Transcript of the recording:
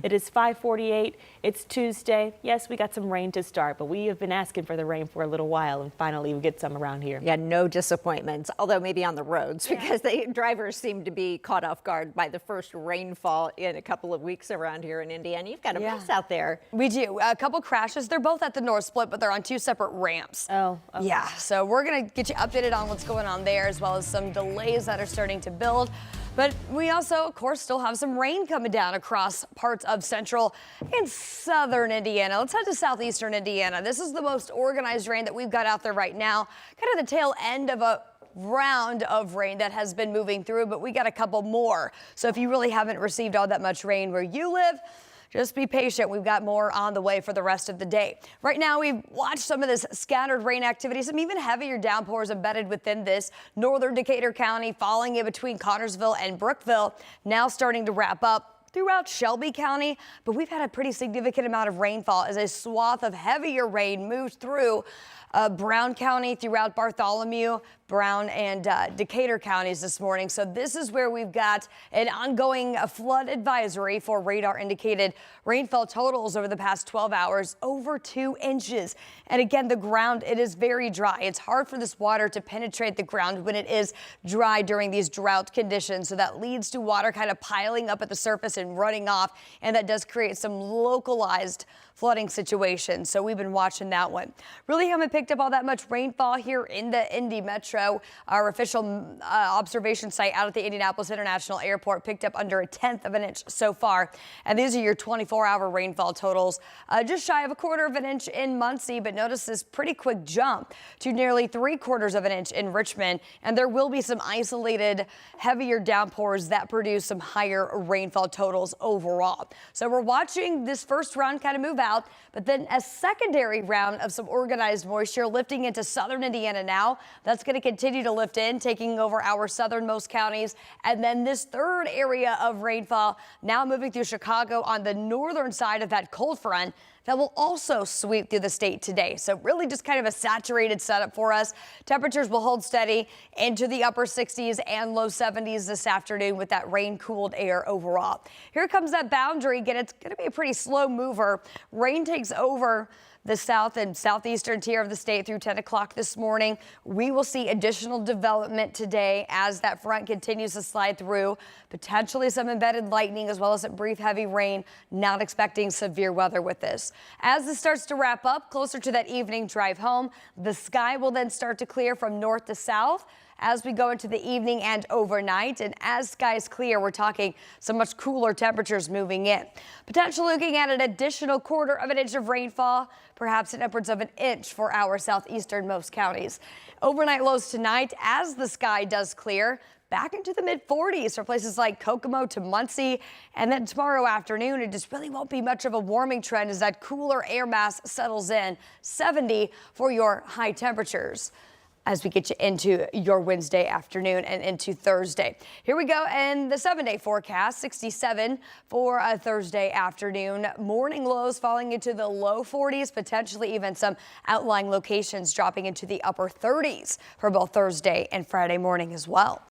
It is 5:48. It's Tuesday. Yes, we got some rain to start, but we have been asking for the rain for a little while, and finally we get some around here. Yeah, no disappointments, although maybe on the roads because the drivers seem to be caught off guard by the first rainfall in a couple of weeks around here in Indiana. You've got a mess out there. We do. A couple crashes. They're both at the North Split, but they're on two separate ramps. Oh, okay. Yeah, so we're going to get you updated on what's going on there, as well as some delays that are starting to build. But we also, of course, still have some rain coming down across parts of central and southern Indiana. Let's head to southeastern Indiana. This is the most organized rain that we've got out there right now. Kind of the tail end of a round of rain that has been moving through, but we got a couple more. So if you really haven't received all that much rain where you live, just be patient. We've got more on the way for the rest of the day. Right now, we've watched some of this scattered rain activity, some even heavier downpours embedded within this. Northern Decatur County falling in between Connorsville and Brookville, now starting to wrap up throughout Shelby County, but we've had a pretty significant amount of rainfall as a swath of heavier rain moves through Brown County, throughout Bartholomew, Brown and Decatur counties this morning. So this is where we've got an ongoing flood advisory for radar indicated rainfall totals over the past 12 hours, over 2 inches. And again, the ground, it is very dry. It's hard for this water to penetrate the ground when it is dry during these drought conditions. So that leads to water kind of piling up at the surface and running off. And that does create some localized flooding situations. So we've been watching that one. Really haven't picked up all that much rainfall here in the Indy Metro. Our official observation site out at the Indianapolis International Airport picked up under 1/10 of an inch so far. And these are your 24-hour rainfall totals. Just shy of 1/4 of an inch in Muncie, but notice this pretty quick jump to nearly 3/4 of an inch in Richmond. And there will be some isolated heavier downpours that produce some higher rainfall totals overall. So we're watching this first round kind of move out, but then a secondary round of some organized moisture lifting into southern Indiana now. That's going to continue to lift in, taking over our southernmost counties. And then this third area of rainfall now moving through Chicago on the northern side of that cold front that will also sweep through the state today. So really just kind of a saturated setup for us. Temperatures will hold steady into the upper 60s and low 70s this afternoon with that rain cooled air overall. Here comes that boundary. Again, it's going to be a pretty slow mover. Rain takes over the south and southeastern tier of the state through 10 o'clock this morning. We will see additional development today as that front continues to slide through. Potentially some embedded lightning as well as some brief heavy rain. Not expecting severe weather with this. As this starts to wrap up closer to that evening drive home, the sky will then start to clear from north to south as we go into the evening and overnight. And as skies clear, we're talking some much cooler temperatures moving in. Potentially looking at an additional 1/4 of an inch of rainfall, perhaps an upwards of an inch for our southeasternmost counties. Overnight lows tonight as the sky does clear. Back into the mid-40s for places like Kokomo to Muncie. And then tomorrow afternoon, it just really won't be much of a warming trend as that cooler air mass settles in. 70 for your high temperatures as we get you into your Wednesday afternoon and into Thursday. Here we go, and the 7-day forecast, 67 for a Thursday afternoon. Morning lows falling into the low 40s, potentially even some outlying locations dropping into the upper 30s for both Thursday and Friday morning as well.